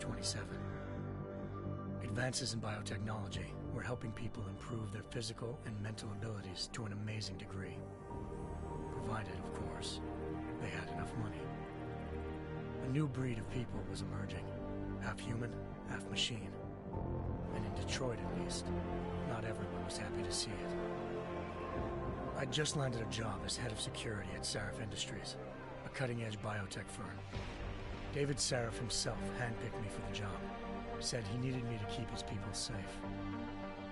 27. Advances in biotechnology were helping people improve their physical and mental abilities to an amazing degree. Provided, of course, they had enough money. A new breed of people was emerging, half human, half machine. And in Detroit, at least, not everyone was happy to see it. I'd just landed a job as head of security at Sarif Industries, a cutting-edge biotech firm. David Sarif himself handpicked me for the job, said he needed me to keep his people safe.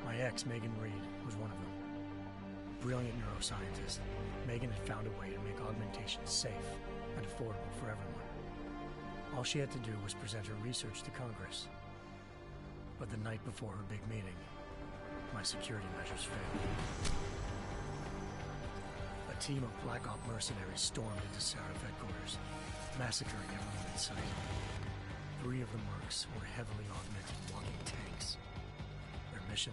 My ex, Megan Reed, was one of them. Brilliant neuroscientist, Megan had found a way to make augmentation safe and affordable for everyone. All she had to do was present her research to Congress. But the night before her big meeting, my security measures failed. A team of Black Op mercenaries stormed into Sarif headquarters, massacring everyone in sight. 3 of the mercs were heavily augmented walking tanks. Their mission?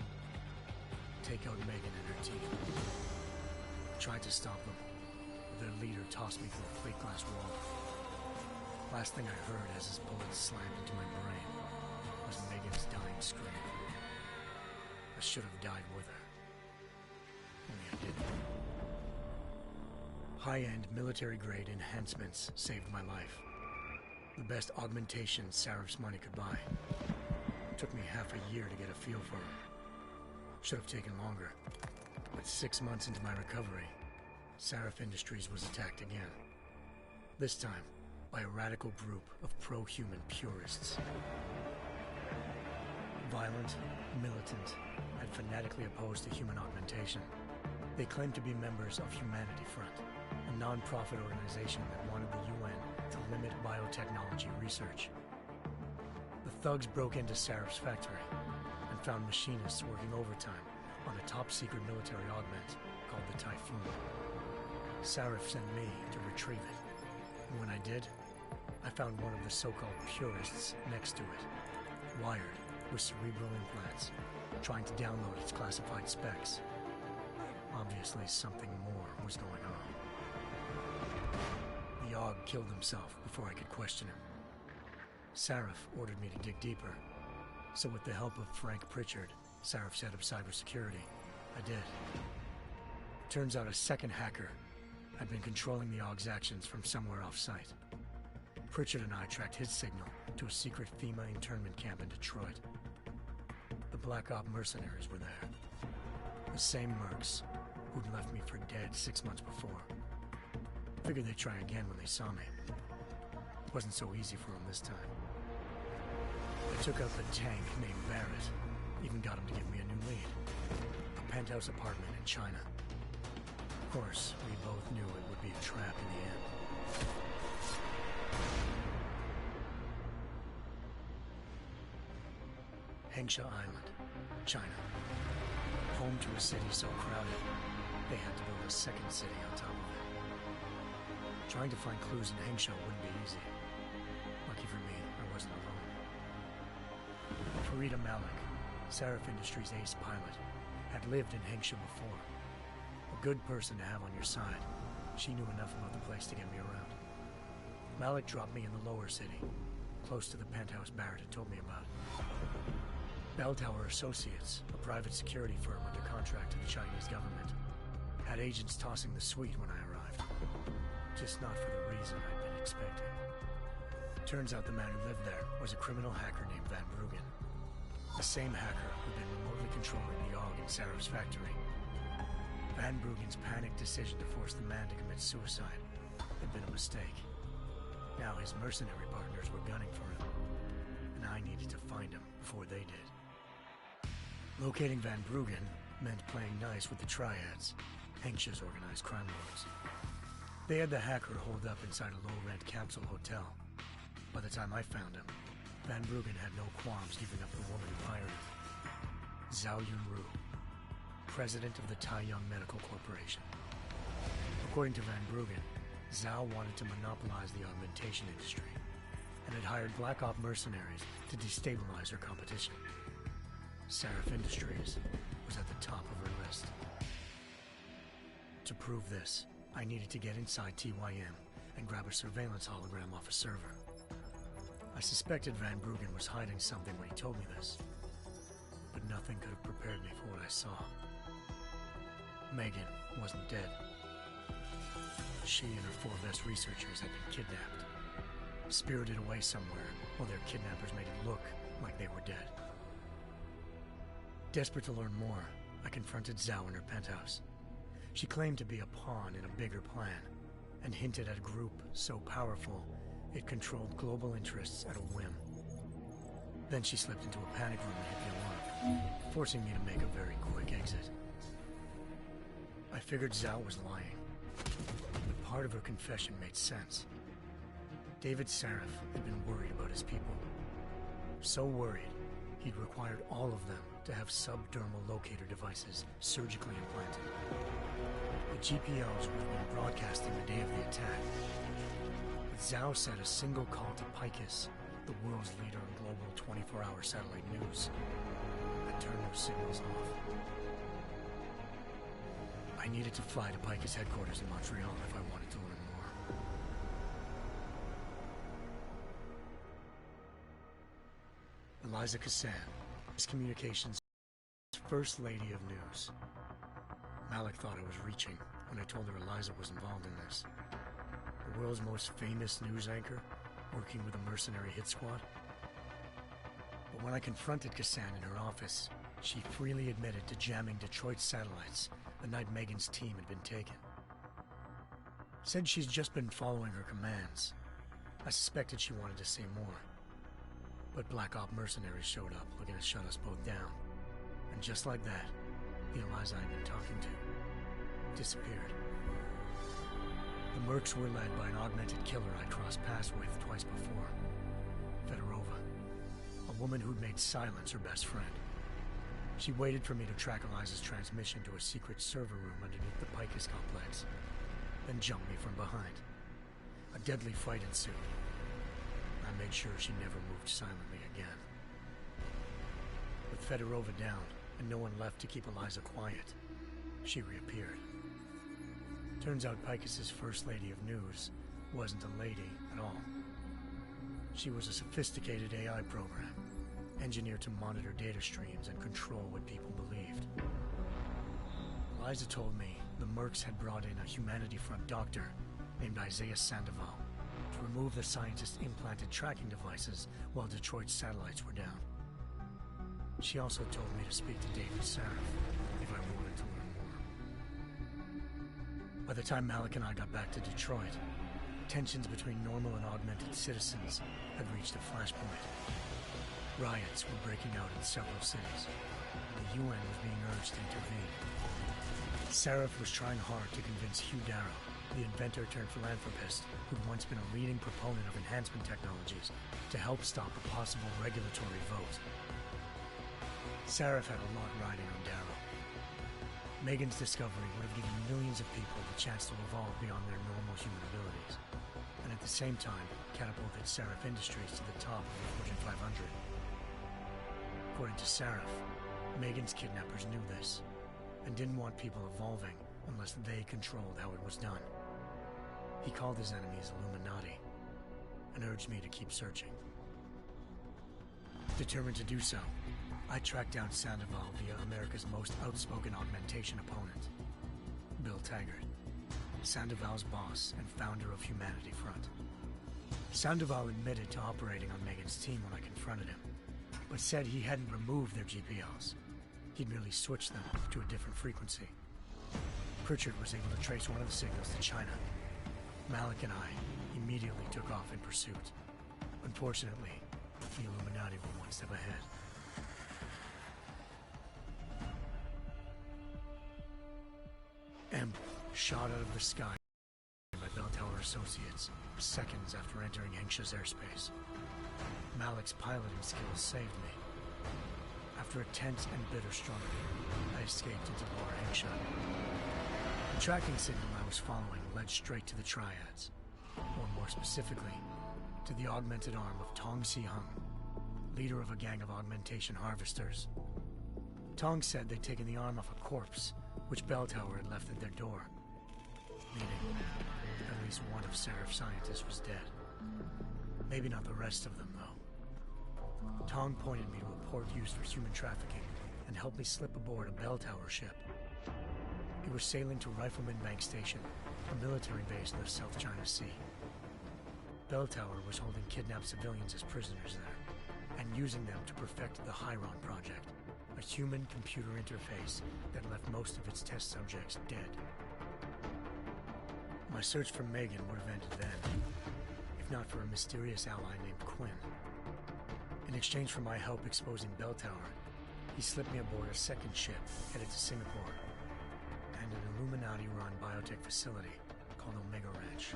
Take out Megan and her team. I tried to stop them, but their leader tossed me through a plate glass wall. Last thing I heard as his bullets slammed into my brain was Megan's dying scream. I should have died with her. Only I didn't. High-end military-grade enhancements saved my life. The best augmentation Sarif's money could buy. It took me half a year to get a feel for her. Should have taken longer. But 6 months into my recovery, Sarif Industries was attacked again. This time, by a radical group of pro-human purists. Violent, militant, and fanatically opposed to human augmentation. They claimed to be members of Humanity Front, a non-profit organization that wanted the UN to limit biotechnology research. The thugs broke into Sarif's factory and found machinists working overtime on a top-secret military augment called the Typhoon. Sarif sent me to retrieve it. And when I did, I found one of the so-called purists next to it, wired with cerebral implants, trying to download its classified specs. Obviously, something more was going on. The AUG killed himself before I could question him. Sarif ordered me to dig deeper, so with the help of Frank Pritchard, Sarif's head of cybersecurity, I did. Turns out a second hacker had been controlling the AUG's actions from somewhere off-site. Pritchard and I tracked his signal to a secret FEMA internment camp in Detroit. The Black Op mercenaries were there. The same mercs who'd left me for dead 6 months before. Figured they'd try again when they saw me. It wasn't so easy for them this time. I took out the tank named Barrett, even got him to give me a new lead. A penthouse apartment in China. Of course, we both knew it would be a trap in the end. Hengsha Island, China. Home to a city so crowded, they had to build a second city on top of it. Trying to find clues in Hengsha wouldn't be easy. Lucky for me, I wasn't alone. Farida Malik, Sarif Industries' ace pilot, had lived in Hengsha before. A good person to have on your side. She knew enough about the place to get me around. Malik dropped me in the lower city, close to the penthouse Barrett had told me about. Bell Tower Associates, a private security firm under contract to the Chinese government, had agents tossing the suite when I arrived. Just not for the reason I'd been expecting. Turns out the man who lived there was a criminal hacker named Van Bruggen. The same hacker who'd been remotely controlling the AUG in Sarif's factory. Van Bruggen's panicked decision to force the man to commit suicide had been a mistake. Now his mercenary partners were gunning for him, and I needed to find him before they did. Locating Van Bruggen meant playing nice with the Triads, Hengsha's organized crime lords. They had the hacker holed up inside a low-rent capsule hotel. By the time I found him, Van Bruggen had no qualms giving up the woman who hired him. Zhao Yunru, president of the Taiyang Medical Corporation. According to Van Bruggen, Zhao wanted to monopolize the augmentation industry and had hired Black Op mercenaries to destabilize her competition. Sarif Industries was at the top of her list. To prove this, I needed to get inside TYM and grab a surveillance hologram off a server. I suspected Van Bruggen was hiding something when he told me this, but nothing could have prepared me for what I saw. Megan wasn't dead. She and her 4 best researchers had been kidnapped, spirited away somewhere while their kidnappers made it look like they were dead. Desperate to learn more, I confronted Zhao in her penthouse. She claimed to be a pawn in a bigger plan, and hinted at a group so powerful it controlled global interests at a whim. Then she slipped into a panic room and hit the alarm, forcing me to make a very quick exit. I figured Zhao was lying, but part of her confession made sense. David Sarif had been worried about his people. So worried, he'd required all of them to have subdermal locator devices surgically implanted. The GPLs would have been broadcasting the day of the attack. But Zhao said a single call to Picus, the world's leader in global 24-hour satellite news, had turned those signals off. I needed to fly to Picus headquarters in Montreal if I wanted to learn more. Eliza Cassan, communications First Lady of News. Malik thought I was reaching when I told her Eliza was involved in this. The world's most famous news anchor, working with a mercenary hit squad. But when I confronted Cassan in her office, she freely admitted to jamming Detroit's satellites the night Megan's team had been taken. Said she's just been following her commands. I suspected she wanted to say more. But Black Op mercenaries showed up looking to shut us both down. And just like that, the Eliza I'd been talking to disappeared. The Mercs were led by an augmented killer I crossed paths with twice before, Fedorova, a woman who'd made silence her best friend. She waited for me to track Eliza's transmission to a secret server room underneath the Picus complex, then jumped me from behind. A deadly fight ensued. I made sure she never moved silently again. With Fedorova down and no one left to keep Eliza quiet, she reappeared. Turns out Picus's First Lady of News wasn't a lady at all. She was a sophisticated AI program, engineered to monitor data streams and control what people believed. Eliza told me the Mercs had brought in a Humanity Front doctor named Isaiah Sandoval to remove the scientist's implanted tracking devices while Detroit's satellites were down. She also told me to speak to David Sarif if I wanted to learn more. By the time Malik and I got back to Detroit, tensions between normal and augmented citizens had reached a flashpoint. Riots were breaking out in several cities, and the UN was being urged to intervene. Sarif was trying hard to convince Hugh Darrow, the inventor-turned-philanthropist who'd once been a leading proponent of enhancement technologies, to help stop a possible regulatory vote. Sarif had a lot riding on Darrow. Megan's discovery would have given millions of people the chance to evolve beyond their normal human abilities, and at the same time catapulted Sarif Industries to the top of the Fortune 500. According to Sarif, Megan's kidnappers knew this, and didn't want people evolving unless they controlled how it was done. He called his enemies Illuminati, and urged me to keep searching. Determined to do so, I tracked down Sandoval via America's most outspoken augmentation opponent, Bill Taggart, Sandoval's boss and founder of Humanity Front. Sandoval admitted to operating on Megan's team when I confronted him, but said he hadn't removed their GPLs. He'd merely switched them to a different frequency. Pritchard was able to trace one of the signals to China. Malik and I immediately took off in pursuit. Unfortunately, the Illuminati were one step ahead. Emp shot out of the sky by Bell Tower Associates seconds after entering Hengsha's airspace. Malik's piloting skills saved me. After a tense and bitter struggle, I escaped into Lower Hengsha. The tracking signal I was following led straight to the Triads, or more specifically, to the augmented arm of Tong Si-hung, leader of a gang of augmentation harvesters. Tong said they'd taken the arm off a corpse, which Bell Tower had left at their door, meaning at least one of Sarif's scientists was dead. Maybe not the rest of them, though. Tong pointed me to a port used for human trafficking and helped me slip aboard a bell tower ship. It was sailing to Rifleman Bank Station, a military base in the South China Sea. Bell Tower was holding kidnapped civilians as prisoners there, and using them to perfect the Chiron Project, a human-computer interface that left most of its test subjects dead. My search for Megan would have ended then, if not for a mysterious ally named Quinn. In exchange for my help exposing Bell Tower, he slipped me aboard a second ship headed to Singapore and an Illuminati-run biotech facility called Omega Ranch.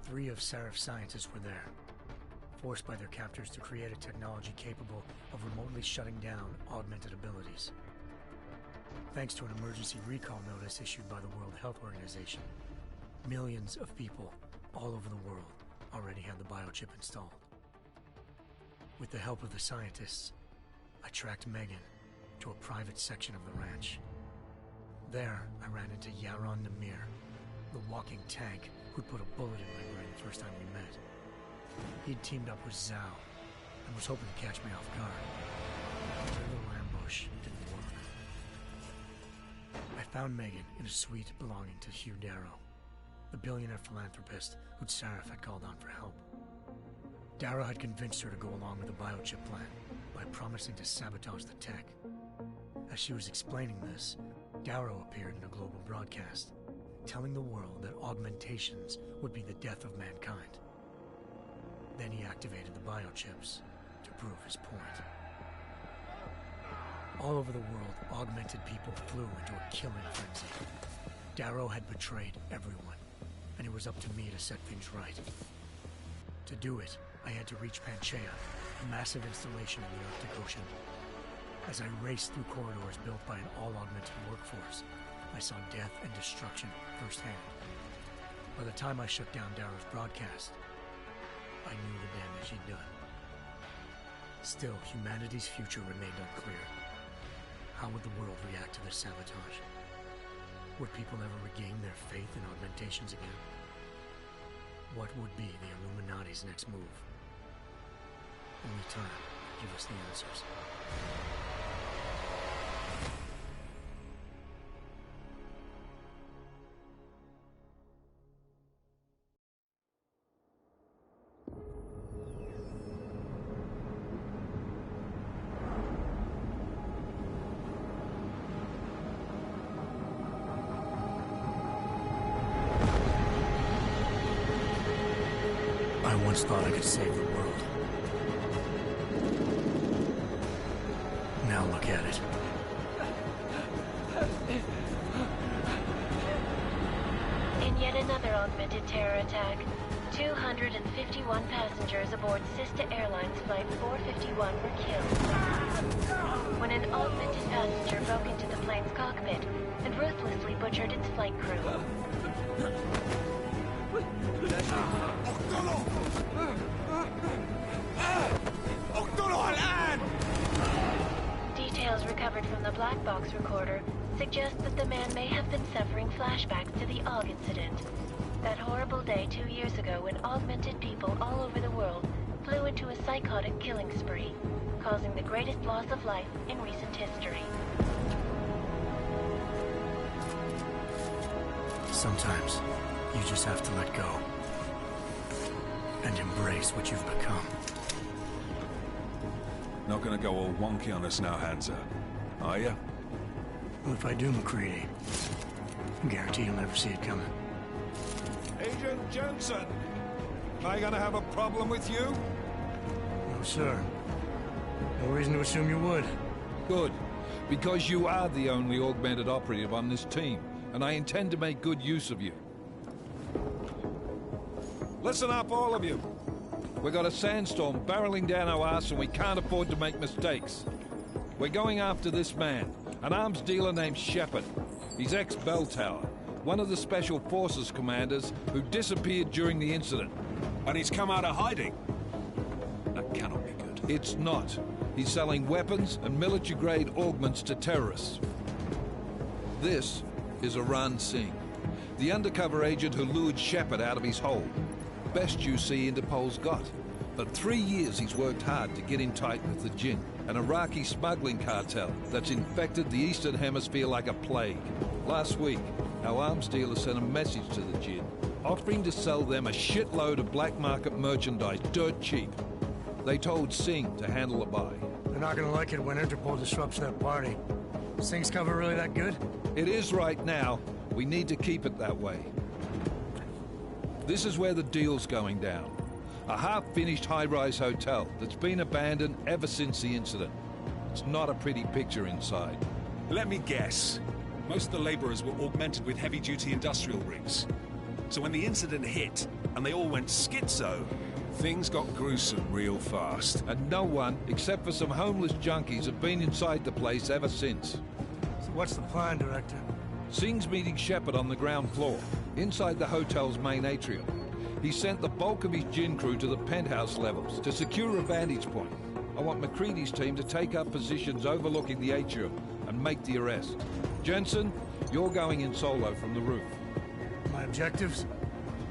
3 of Seraph's scientists were there, forced by their captors to create a technology capable of remotely shutting down augmented abilities. Thanks to an emergency recall notice issued by the World Health Organization, millions of people all over the world already had the biochip installed. With the help of the scientists, I tracked Megan to a private section of the ranch. There, I ran into Yaron Namir, the walking tank who'd put a bullet in my brain the first time we met. He'd teamed up with Zhao and was hoping to catch me off guard. Their little ambush didn't work. I found Megan in a suite belonging to Hugh Darrow, the billionaire philanthropist who'd Seraph had called on for help. Darrow had convinced her to go along with the biochip plan by promising to sabotage the tech. As she was explaining this, Darrow appeared in a global broadcast, telling the world that augmentations would be the death of mankind. Then he activated the biochips to prove his point. All over the world, augmented people flew into a killing frenzy. Darrow had betrayed everyone, and it was up to me to set things right. To do it, I had to reach Panchaea, a massive installation in the Arctic Ocean. As I raced through corridors built by an all-augmented workforce, I saw death and destruction firsthand. By the time I shut down Darrow's broadcast, I knew the damage he'd done. Still, humanity's future remained unclear. How would the world react to this sabotage? Would people ever regain their faith in augmentations again? What would be the Illuminati's next move? Only time could give us the answers. I once thought I could save the world. Now look at it. In yet another augmented terror attack, 251 passengers aboard Sister Airlines Flight 451 were killed when an augmented passenger broke into the plane's cockpit and ruthlessly butchered its flight crew. Details recovered from the black box recorder suggest that the man may have been suffering flashbacks to the AUG incident. That horrible day 2 years ago when augmented people all over the world flew into a psychotic killing spree, causing the greatest loss of life in recent history. Sometimes, you just have to let go. And embrace what you've become. Not gonna go all wonky on us now, Hansa, are you? Well, if I do, McCready, I guarantee you'll never see it coming. Agent Jensen! Am I gonna have a problem with you? No, sir. No reason to assume you would. Good. Because you are the only augmented operative on this team, and I intend to make good use of you. Listen up, all of you. We got a sandstorm barreling down our ass and we can't afford to make mistakes. We're going after this man, an arms dealer named Shepard. He's ex-Bell Tower, one of the Special Forces commanders who disappeared during the incident. And he's come out of hiding? That cannot be good. It's not. He's selling weapons and military-grade augments to terrorists. This is Aran Singh, the undercover agent who lured Shepard out of his hole. Best you see Interpol's got. For 3 years he's worked hard to get in tight with the Jinn, an Iraqi smuggling cartel that's infected the Eastern Hemisphere like a plague. Last week, our arms dealer sent a message to the Jinn, offering to sell them a shitload of black market merchandise dirt cheap. They told Singh to handle the buy. They're not gonna like it when Interpol disrupts their party. Singh's cover really that good? It is right now. We need to keep it that way. This is where the deal's going down. A half-finished high-rise hotel that's been abandoned ever since the incident. It's not a pretty picture inside. Let me guess. Most of the laborers were augmented with heavy-duty industrial rigs. So when the incident hit, and they all went schizo, things got gruesome real fast. And no one, except for some homeless junkies, have been inside the place ever since. So what's the plan, Director? Singh's meeting Shepard on the ground floor, inside the hotel's main atrium. He sent the bulk of his Jinn crew to the penthouse levels to secure a vantage point. I want McCready's team to take up positions overlooking the atrium and make the arrest. Jensen, you're going in solo from the roof. My objectives?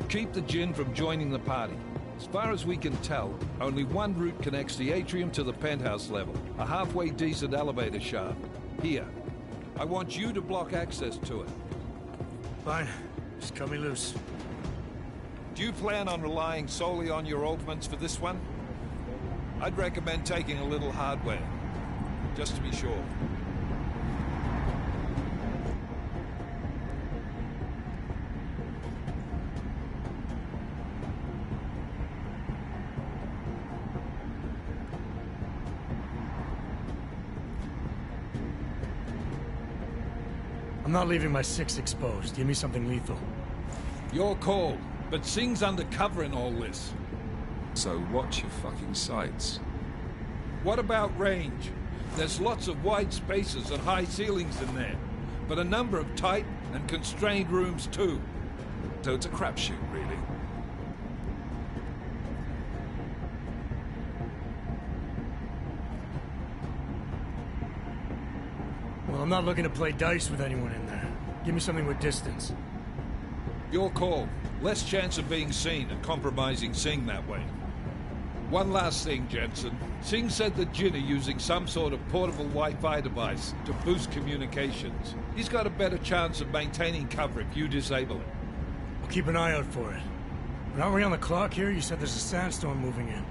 Keep the Jinn from joining the party. As far as we can tell, only one route connects the atrium to the penthouse level, a halfway decent elevator shaft. Here. I want you to block access to it. Fine. Just cut me loose. Do you plan on relying solely on your augments for this one? I'd recommend taking a little hardware, just to be sure. I'm not leaving my 6 exposed. Give me something lethal. Your call, but Singh's undercover in all this. So watch your fucking sights. What about range? There's lots of wide spaces and high ceilings in there, but a number of tight and constrained rooms too. So it's a crapshoot, really. Well, I'm not looking to play dice with anyone in there. Give me something with distance. Your call. Less chance of being seen and compromising Singh that way. One last thing, Jensen. Singh said the Jinn are using some sort of portable Wi-Fi device to boost communications. He's got a better chance of maintaining cover if you disable it. I'll keep an eye out for it. But aren't we on the clock here? You said there's a sandstorm moving in.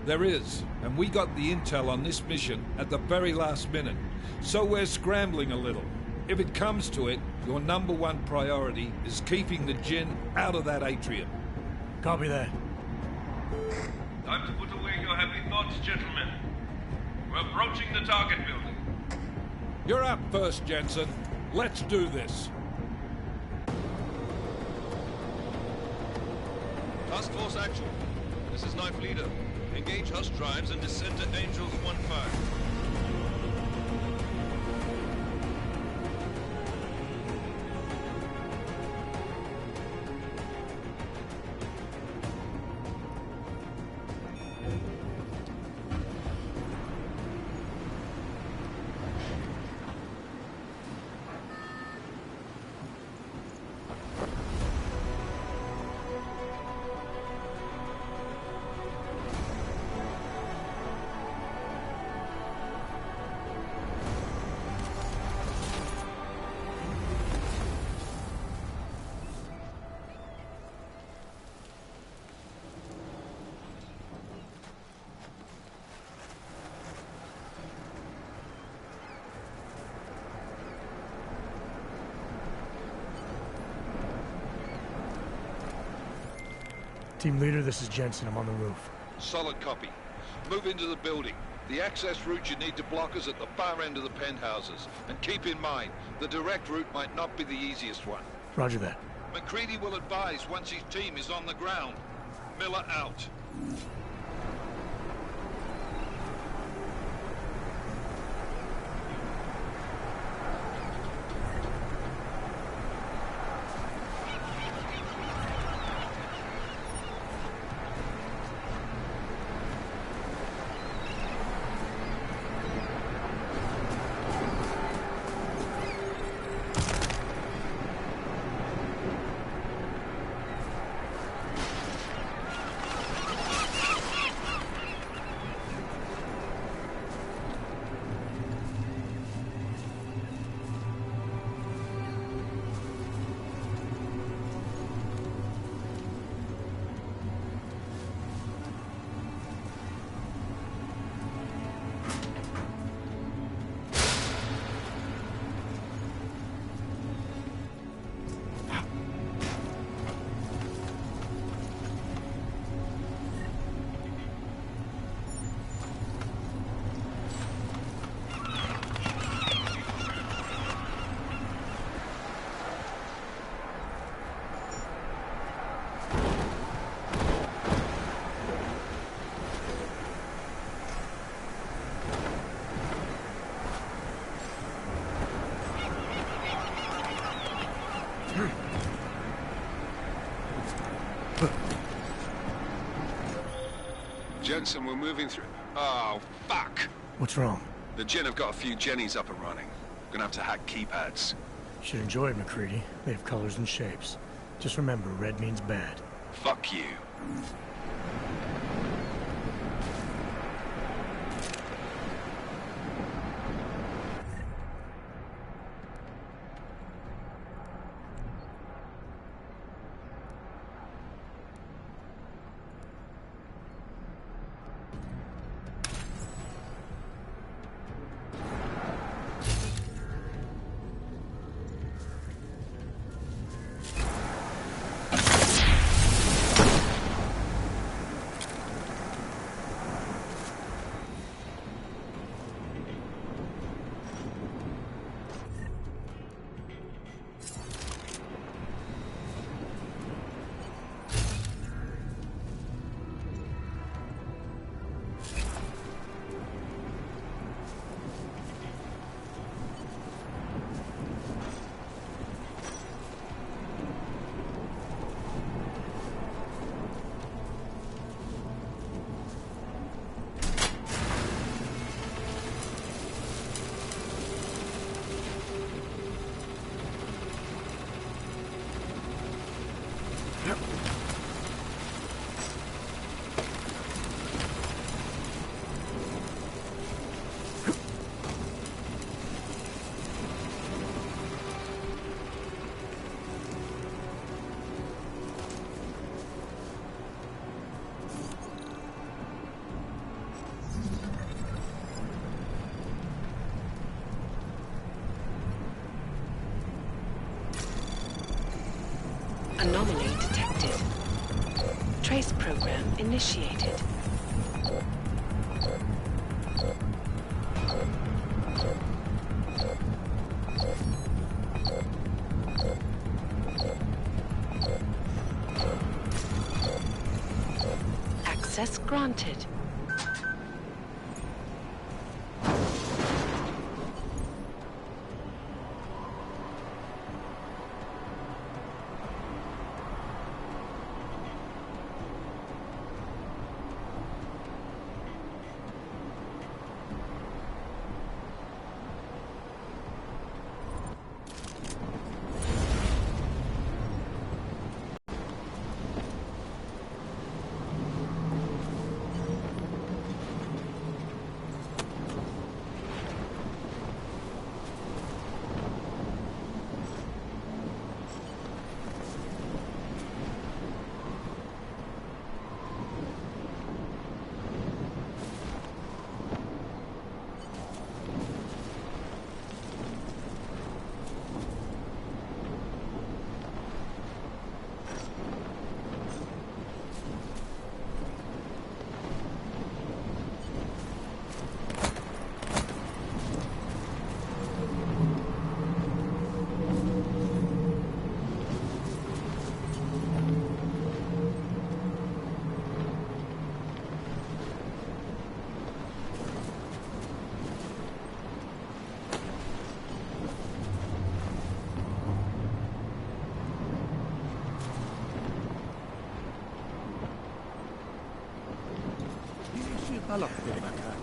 There is, and we got the intel on this mission at the very last minute, so we're scrambling a little. If it comes to it, your #1 priority is keeping the Jinn out of that atrium. Copy that. Time to put away your happy thoughts, gentlemen. We're approaching the target building. You're up first, Jensen. Let's do this. Task Force Actual. This is Knife Leader. Engage Hush drives and descend to Angels 1-5. Team leader, this is Jensen. I'm on the roof. Solid copy. Move into the building. The access route you need to block is at the far end of the penthouses. And keep in mind, the direct route might not be the easiest one. Roger that. McCready will advise once his team is on the ground. Miller out. distance and we're moving through... Oh, fuck! What's wrong? The Jinn have got a few Jennies up and running. Gonna have to hack keypads. Should enjoy it, McCready. They have colors and shapes. Just remember, red means bad. Fuck you. Anomaly detected. Trace program initiated. Access granted. غلط بالمكان.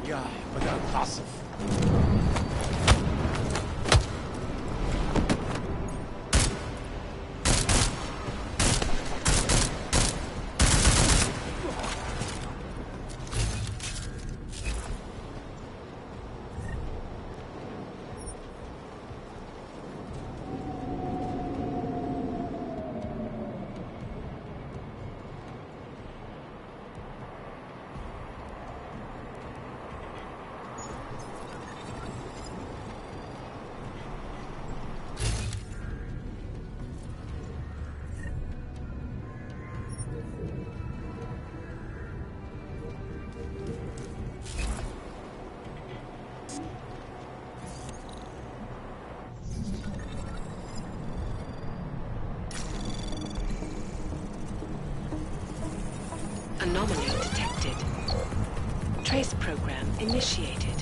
ياه بدأت تعصف. Anomaly detected. Trace program initiated.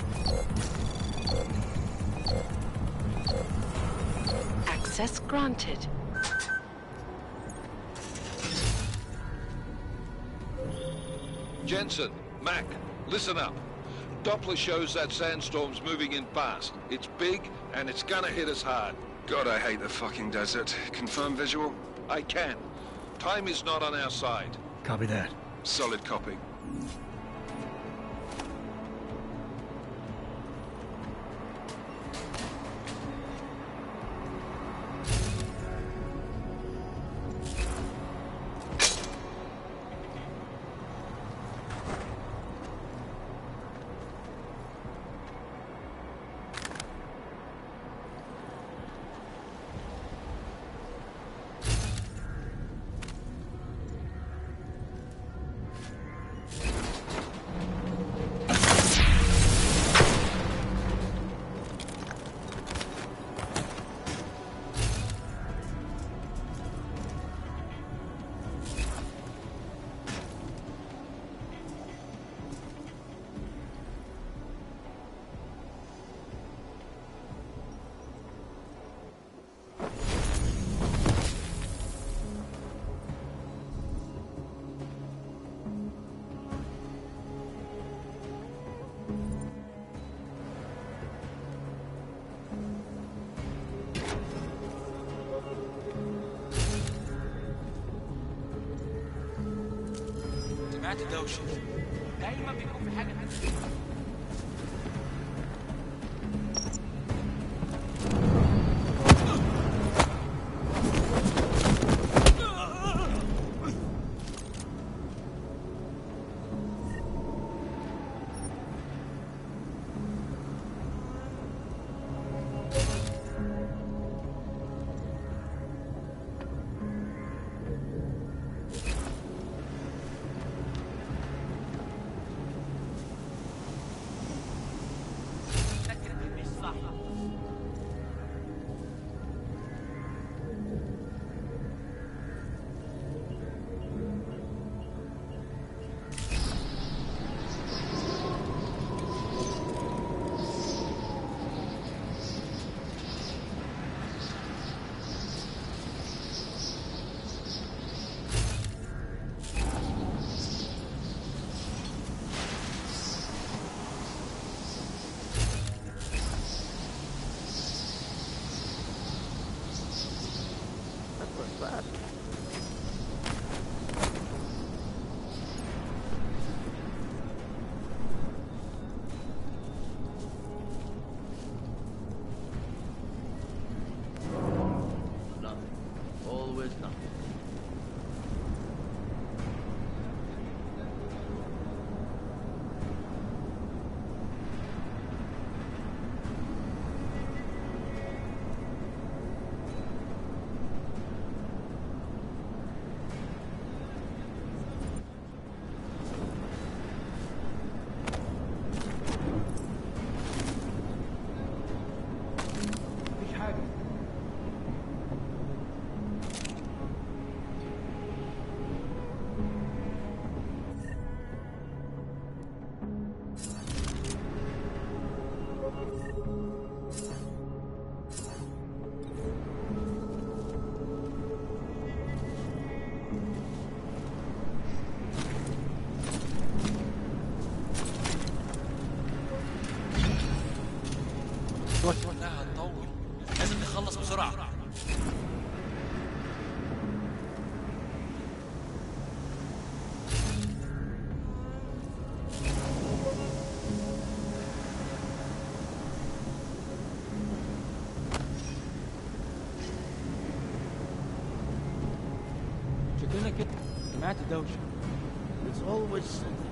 Access granted. Jensen, Mac, listen up. Doppler shows that sandstorm's moving in fast. It's big, and it's gonna hit us hard. God, I hate the fucking desert. Confirm visual? I can. Time is not on our side. Copy that. Solid copy. سمعت دوشة دايما بيكون في حاجة كده. لا هتطول، لازم نخلص بسرعة. شكلنا كده سمعت دوشة. It's always something.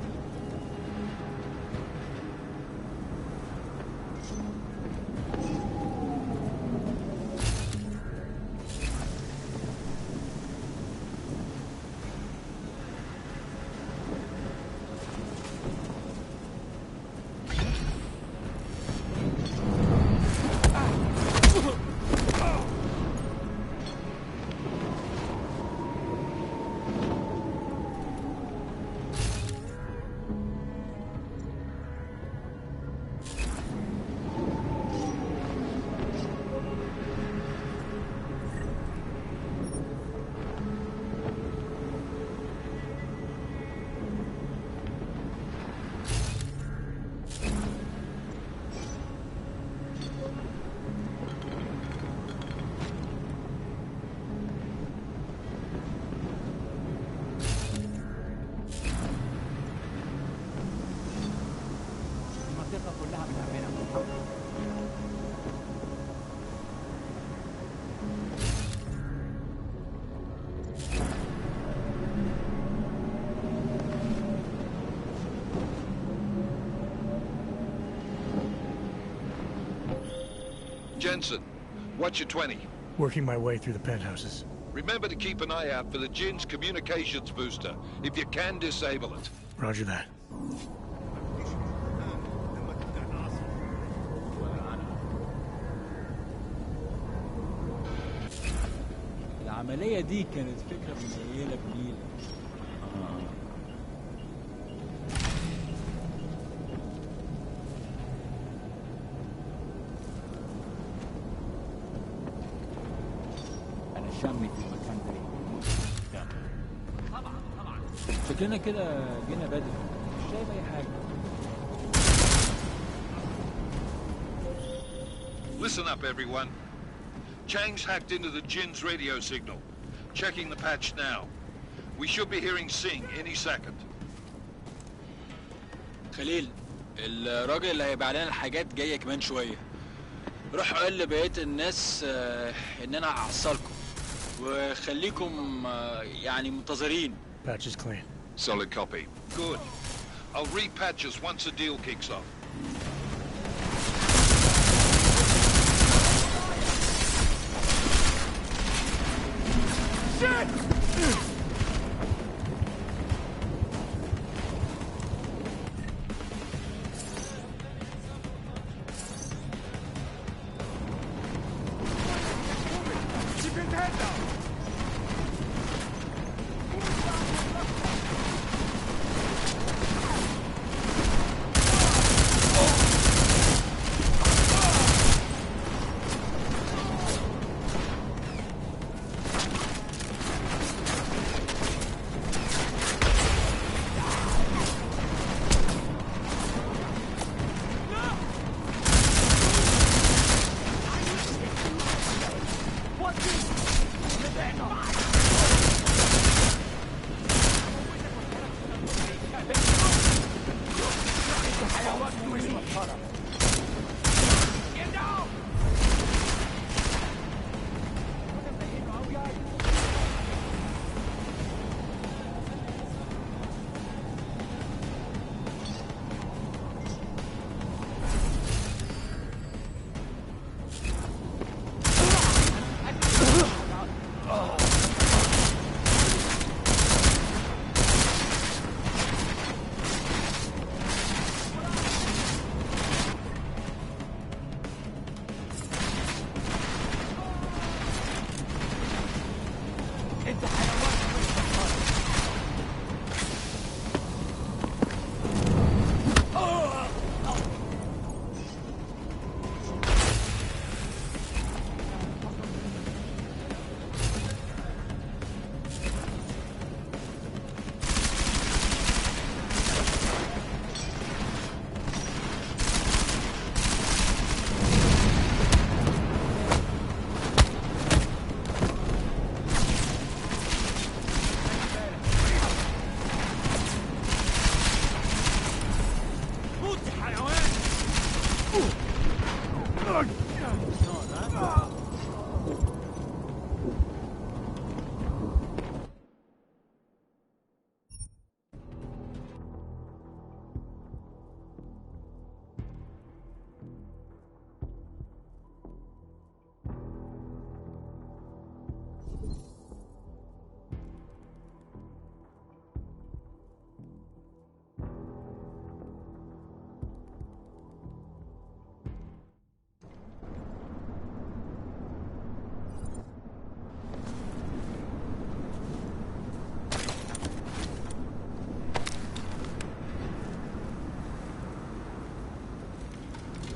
Jensen, what's your 20? Working my way through the penthouses. Remember to keep an eye out for the Jinn's communications booster. If you can, disable it. Roger that. العملية دي كانت فكرة منيلة بنيلة. أنا شامي في المكان ده. طبعا. شكلنا كده جينا بدري. مش شايف أي حاجة. Listen up, everyone. Chang's hacked into the Jinn's radio signal. Checking the patch now. We should be hearing Sing any second. خليل، الراجل اللي هيبيع لنا الحاجات جاي كمان شوية. روح قول لبقية الناس ان انا هحصلكم وخليكم يعني منتظرين. Patch is clean. Solid copy. Good. I'll repatch us once the deal kicks off.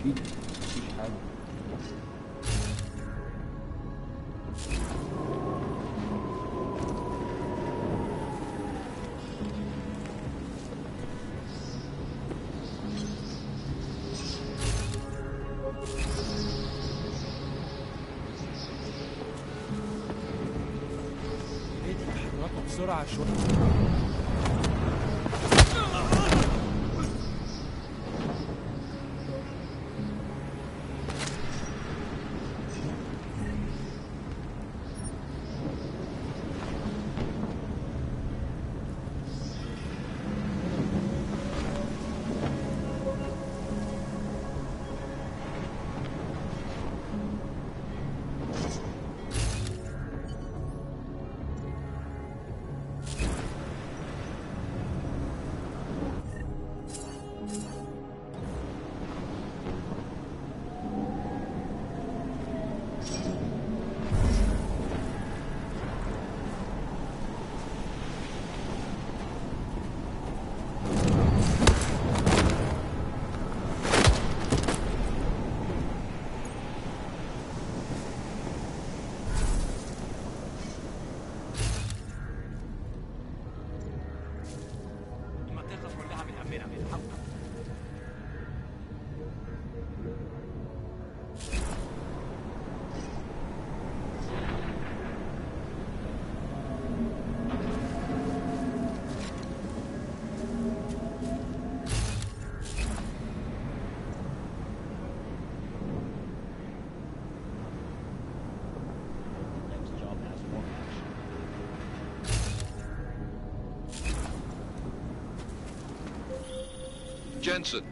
أكيد مفيش حاجة. ايه دي تحركوا بسرعة شوية. Jensen,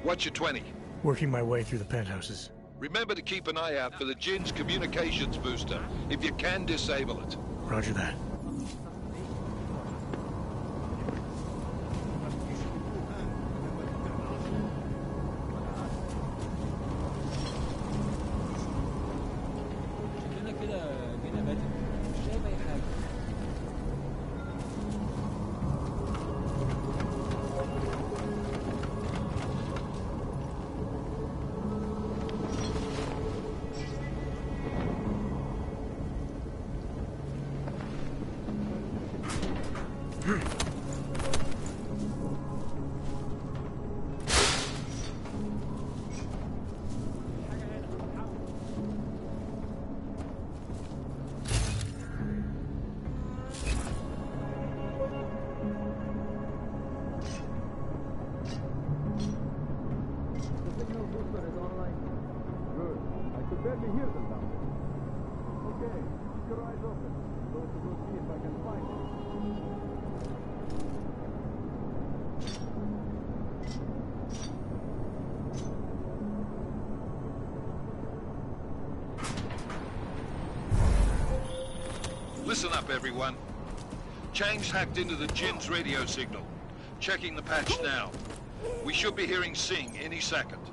what's your 20? Working my way through the penthouses. Remember to keep an eye out for the Jinn's communications booster. If you can, disable it. Roger that. شكلنا كده جينا بدري مش شايف اي حاجه. Listen up, everyone. Chang's hacked into the Jinn's radio signal. Checking the patch now. We should be hearing Sing any second.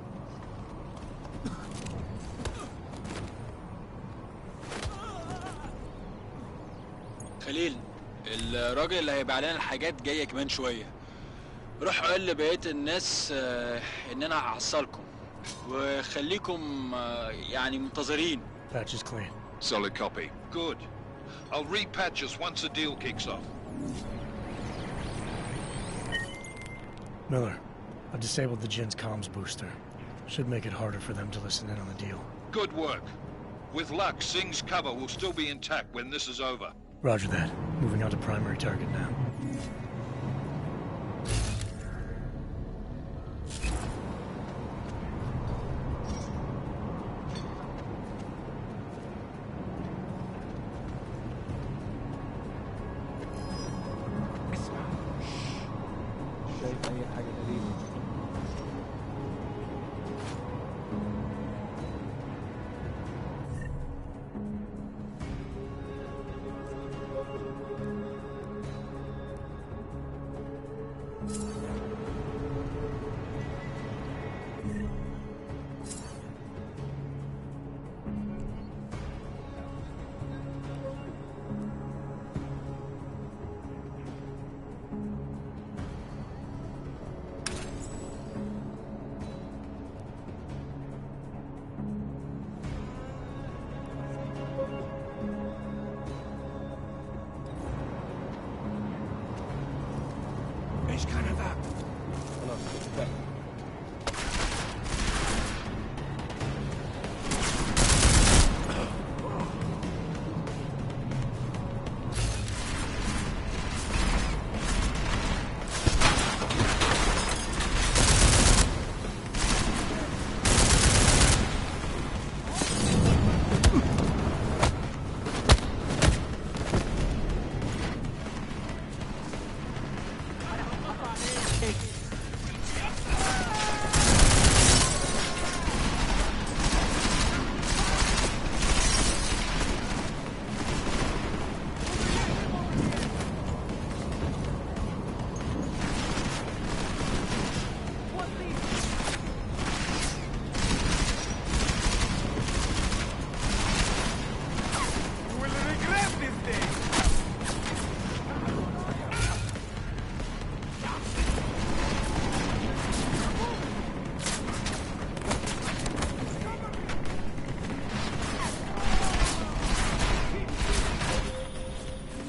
خليل، الراجل اللي هيبيع لنا الحاجات جاي كمان شويه. روح قول لبقيه الناس ان انا هحصلكم وخليكم يعني منتظرين. Patch is clean. Solid copy. Good. I'll repatch us once the deal kicks off. Miller, I've disabled the Jinn's comms booster. Should make it harder for them to listen in on the deal. Good work. With luck, Sing's cover will still be intact when this is over. Roger that. Moving on to primary target now. شايف اي حاجه غريبه. Ich kann erwarten. خلاص اتفقنا.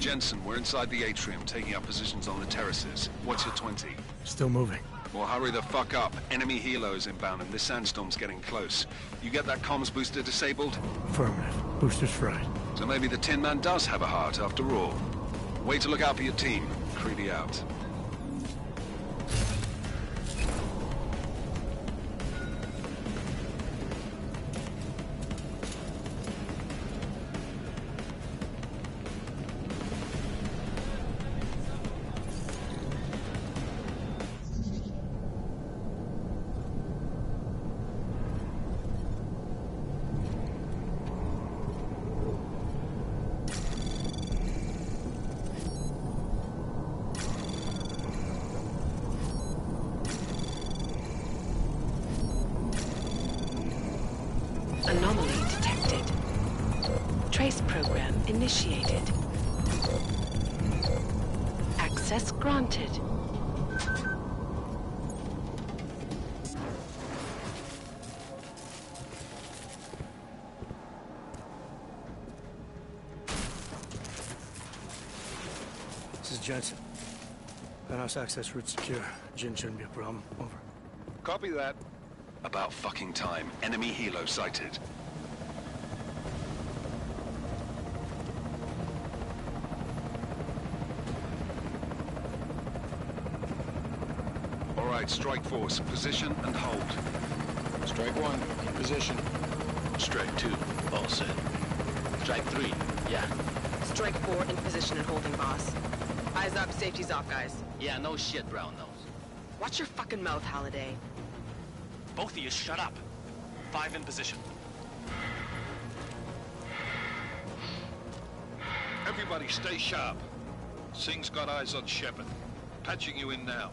Jensen, we're inside the atrium, taking up positions on the terraces. What's your 20? Still moving. Well, hurry the fuck up. Enemy helos inbound, and this sandstorm's getting close. You get that comms booster disabled? Affirmative. Booster's fried. So maybe the Tin Man does have a heart, after all. Way to look out for your team. Creedy out. Anomaly detected. Trace program initiated. Access granted. This is Jensen. Penthouse access route secure. Jin shouldn't be a problem. Over. Copy that. About fucking time. Enemy helo sighted. All right, strike force. Position and hold. Strike 1, in position. Strike 2, all set. Strike 3, yeah. Strike 4 in position and holding, boss. Eyes up, safety's off, guys. Yeah, no shit, brown nose. Watch your fucking mouth, Halliday. Both of you shut up. 5 in position. Everybody stay sharp. Singh's got eyes on Shepard. Patching you in now.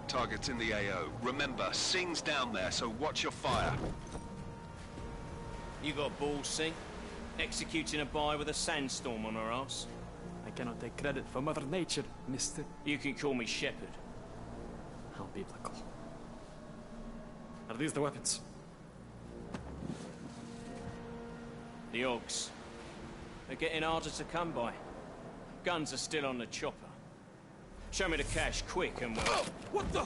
Target's in the AO. Remember, Singh's down there, so watch your fire. You got balls, Singh? Executing a buy with a sandstorm on our ass? I cannot take credit for Mother Nature, mister. You can call me Shepard. How biblical. Are these the weapons? The Ogs. They're getting harder to come by. Guns are still on the chopper. Show me the cash, quick, and we'll... Oh, what the?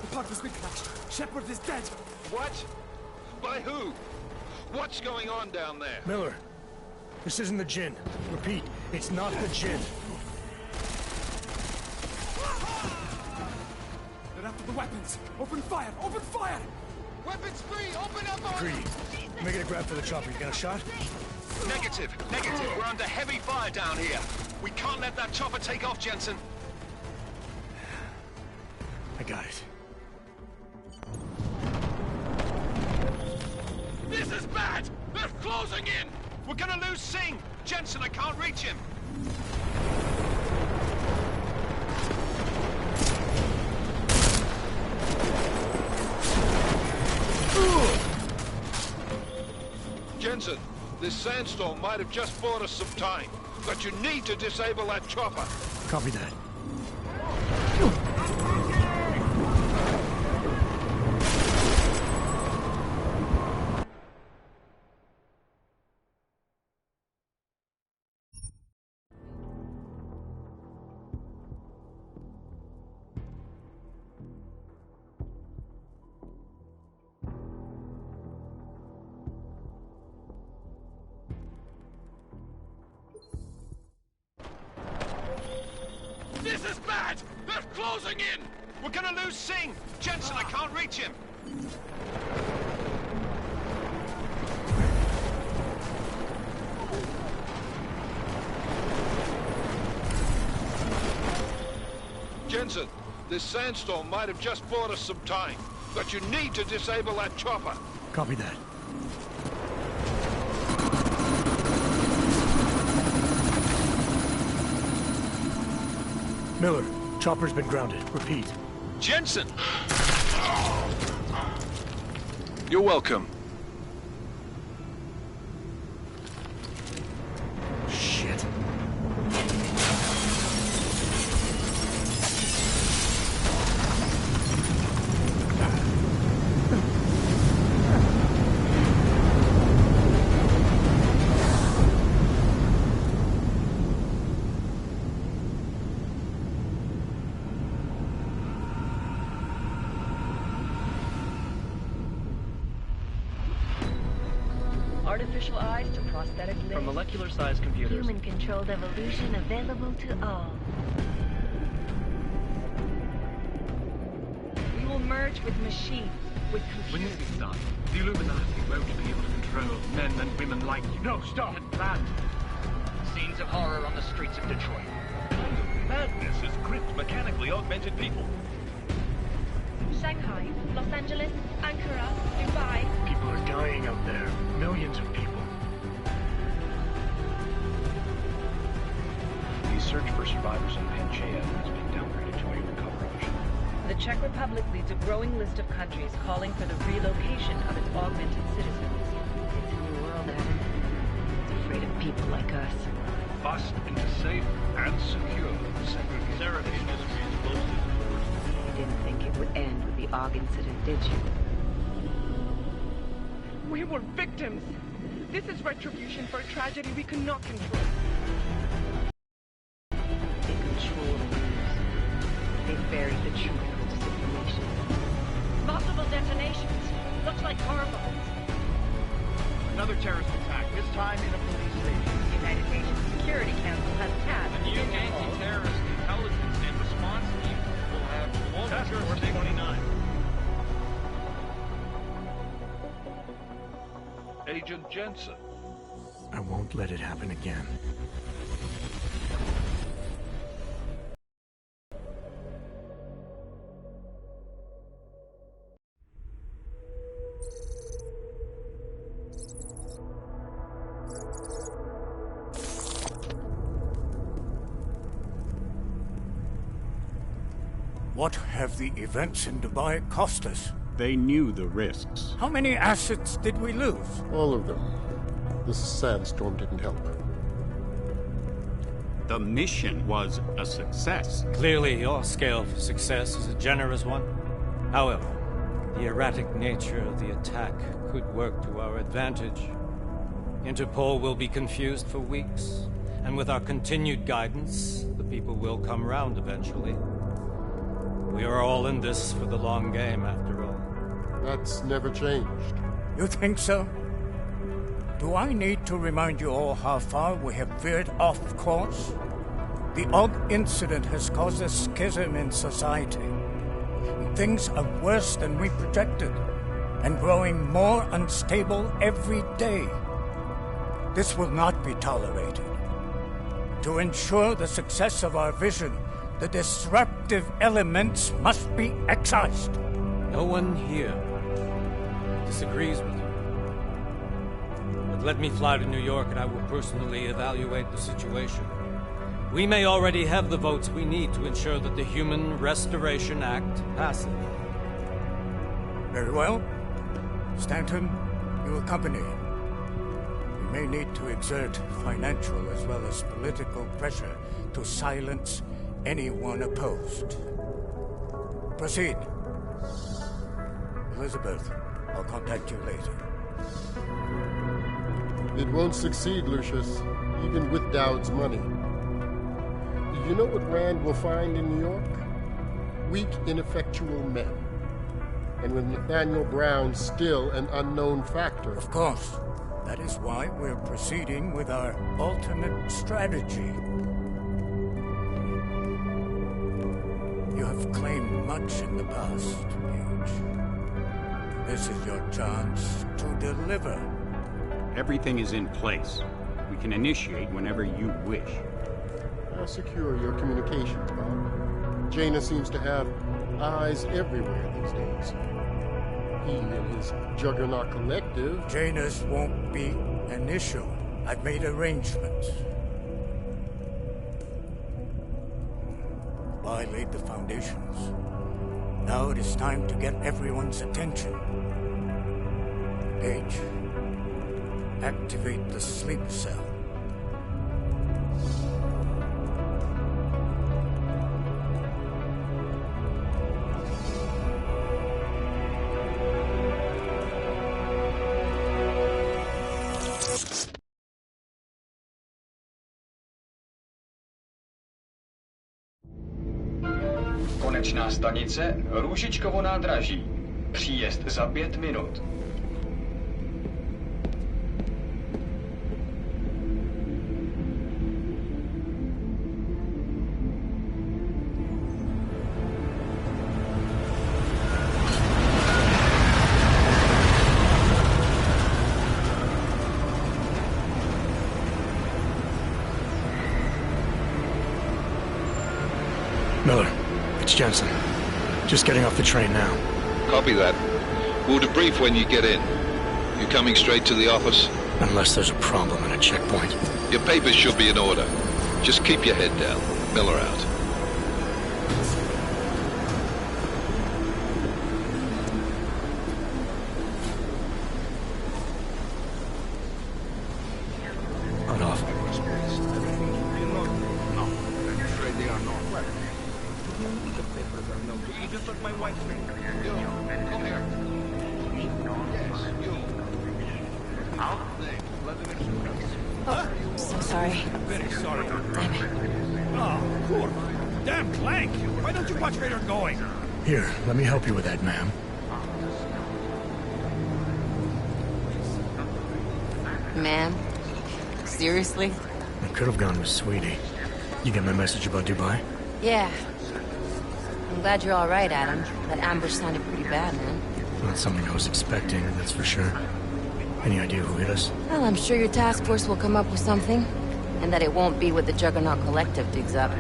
The park has been crashed. Shepard is dead. What? By who? What's going on down there? Miller, this isn't the Jinn. Repeat, it's not the Jinn. They're after the weapons. Open fire! Open fire! Weapons free! Open up on... Greedy, making a grab for the chopper. You got a shot? Negative. We're under heavy fire down here. We can't let that chopper take off, Jensen. I got it. This is bad! They're closing in! We're gonna lose Singh! Jensen, I can't reach him! Jensen, this sandstorm might have just bought us some time, but you need to disable that chopper. Copy that. This is bad! They're closing in! We're gonna lose Singh! Jensen, I can't reach him! Jensen, this sandstorm might have just bought us some time, but you need to disable that chopper. Copy that. Miller, chopper's been grounded. Repeat. Jensen! You're welcome. Shit. Artificial eyes to prosthetic limbs. From molecular-sized computers. Human-controlled evolution available to all. We will merge with machines, with When computers. this is done, the Illuminati won't be able to control men and women like you. No, stop! And planned. Scenes of horror on the streets of Detroit. Madness has gripped mechanically augmented people. Shanghai, Los Angeles, Ankara, Dubai. People are dying out there. Millions of people. search for survivors in Pangaea has been downgraded to a recover option. The Czech Republic leads a growing list of countries calling for the relocation of its augmented citizens. It's a new world, Adam. It's afraid of people like us. Bust into safe and secure segregation. Seraph Industries closes doors. You didn't think it would end with the AUG incident, did you? We were victims. This is retribution for a tragedy we cannot control. They control the news. They buried the truth with disinformation. Multiple detonations. Looks like car bombs. Another terrorist attack, this time in a police station. The United Nations Security Council has tasked The new anti-terrorist intelligence and response team will have all Task Force 29. Agent Jensen. I won't let it happen again. What have the events in Dubai cost us? They knew the risks. How many assets did we lose? All of them. This sandstorm didn't help. The mission was a success. Clearly, your scale for success is a generous one. However, the erratic nature of the attack could work to our advantage. Interpol will be confused for weeks, and with our continued guidance, the people will come round eventually. We are all in this for the long game, after all. That's never changed. You think so? Do I need to remind you all how far we have veered off course? The AUG incident has caused a schism in society. Things are worse than we projected, and growing more unstable every day. This will not be tolerated. To ensure the success of our vision, the disruptive elements must be excised. No one here disagrees with you. But let me fly to New York and I will personally evaluate the situation. We may already have the votes we need to ensure that the Human Restoration Act passes. Very well. Stanton, you accompany. We may need to exert financial as well as political pressure to silence anyone opposed. Proceed. Elizabeth, I'll contact you later. It won't succeed, Lucius, even with Dowd's money. Do you know what Rand will find in New York? Weak, ineffectual men. And with Nathaniel Brown still an unknown factor. Of course. That is why we're proceeding with our alternate strategy. You have claimed much in the past, Paige. This is your chance to deliver. Everything is in place. We can initiate whenever you wish. How secure your communications, Bob? Jaina seems to have eyes everywhere these days. He and his Juggernaut Collective... Jaina's won't be an issue. I've made arrangements. I laid the foundations. Now it is time to get everyone's attention. Paige, activate the sleep cell. Konečná stanice Růžičkovo nádraží. Příjezd za 5 minut. Miller, it's Jensen. Just getting off the train now. Copy that. We'll debrief when you get in. You coming straight to the office? Unless there's a problem in a checkpoint. Your papers should be in order. Just keep your head down. Miller out. On off. No, I'm afraid they are not. The papers are no good. You just took my wife's name. You, come here. Yes, you. How? Oh, so sorry. Very sorry. Damn it. Oh, poor. Damn Clank! Why don't you watch where you're going? Here, let me help you with that, ma'am. Ma'am? Seriously? I could have gone with Sweetie. You get my message about Dubai? Yeah. I'm glad you're all right, Adam. That ambush sounded pretty bad, man. Not something I was expecting, that's for sure. Any idea who hit us? Well, I'm sure your task force will come up with something. And that it won't be what the Juggernaut Collective digs up.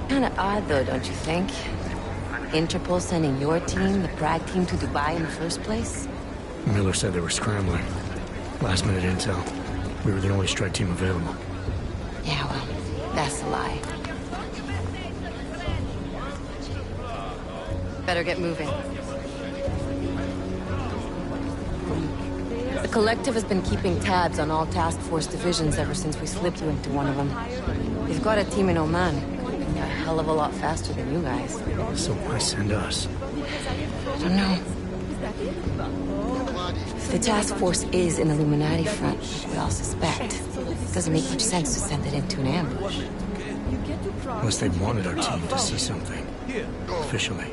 Kinda odd, though, don't you think? Interpol sending your team, the Prague team, to Dubai in the first place? Miller said they were scrambling. Last-minute intel. We were the only strike team available. Yeah, well, that's a lie. Better get moving. The Collective has been keeping tabs on all task force divisions ever since we slipped you into one of them. They've got a team in Oman. A hell of a lot faster than you guys. So why send us? I don't know. If the task force is an Illuminati front, we all suspect. It doesn't make much sense to send it into an ambush. Unless they wanted our team to see something. Officially.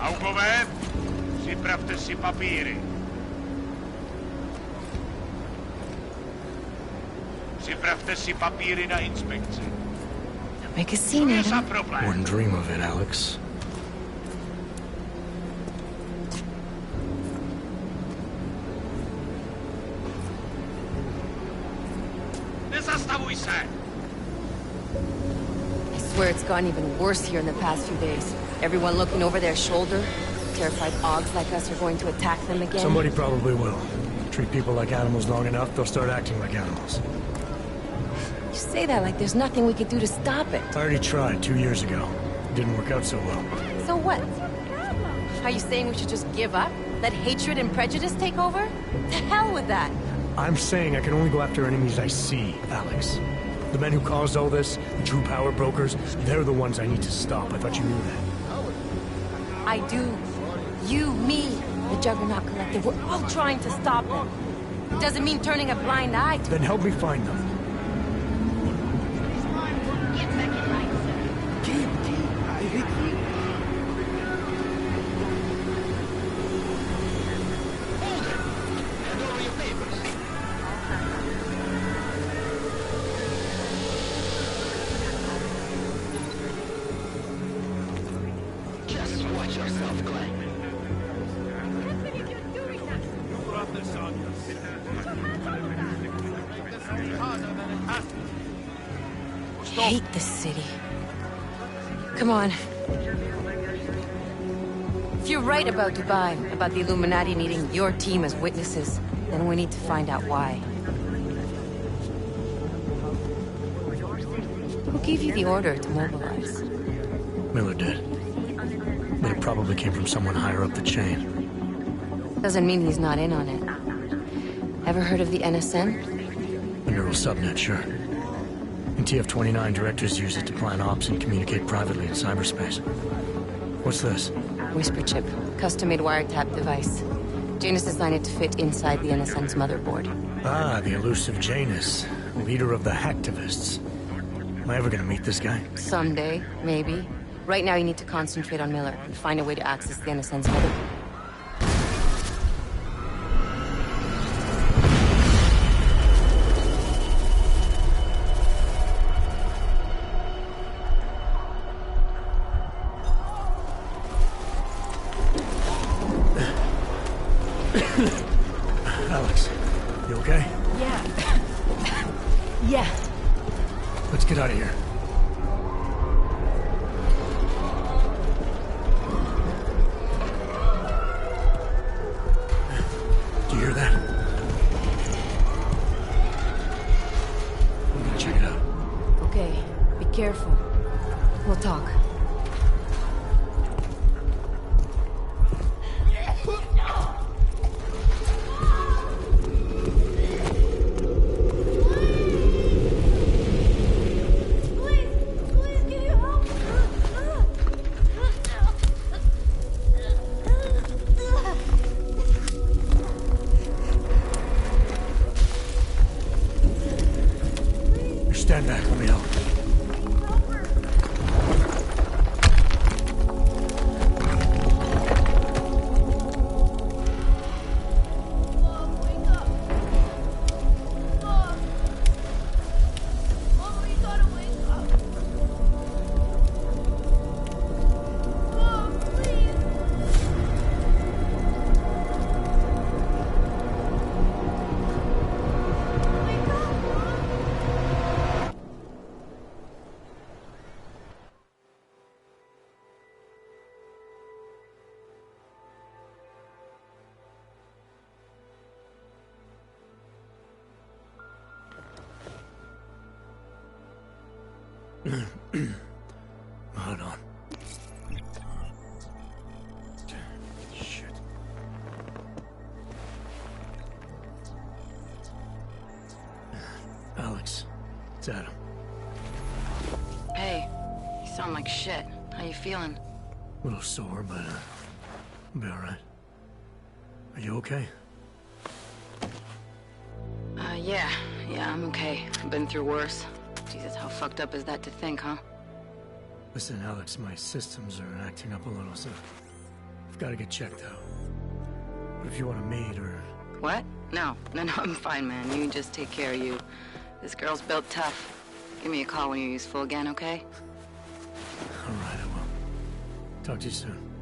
Augově, připravte si papíry. Připravte si papíry na inspekci. Make a scene, Adam. Wouldn't dream of it, Alex. Nezastavuj se! I swear it's gotten even worse here in the past few days. Everyone looking over their shoulder. Terrified Augs like us are going to attack them again. Somebody probably will. Treat people like animals long enough, they'll start acting like animals. You say that like there's nothing we could do to stop it. I already tried 2 years ago. Didn't work out so well. So what? Are you saying we should just give up? Let hatred and prejudice take over? To hell with that! I'm saying I can only go after enemies I see, Alex. The men who caused all this, the true power brokers, they're the ones I need to stop. I thought you knew that. I do. You, me, the Juggernaut Collective, we're all trying to stop them. It doesn't mean turning a blind eye to Then help me find them. Just watch yourself, Glenn. hate this city. Come on. If you're right about Dubai, about the Illuminati needing your team as witnesses, then we need to find out why. Who gave you the order to mobilize? Miller did. But it probably came from someone higher up the chain. Doesn't mean he's not in on it. Ever heard of the NSN? The neural subnet, sure. And TF-29 directors use it to plan ops and communicate privately in cyberspace. What's this? Whisper chip. Custom-made wiretap device. Janus designed it to fit inside the NSN's motherboard. Ah, the elusive Janus. Leader of the hacktivists. Am I ever gonna meet this guy? Someday, maybe. Right now you need to concentrate on Miller and find a way to access the NSN's motherboard. Alex, you okay? Yeah. Yeah. Let's get out of here. Do you hear that? careful. We'll talk. Stand back, let me help. Hold on. Shit. Alex, it's Adam. Hey, you sound like shit. How you feeling? A little sore, but I'll be alright. Are you okay? Yeah, I'm okay. I've been through worse. Jesus, how fucked up is that to think, huh? Listen, Alex, my systems are acting up a little, so I've got to get checked out. But if you want to meet or... What? No, I'm fine, man. You just take care of you. This girl's built tough. Give me a call when you're useful again, okay? Alright, I will. Talk to you soon.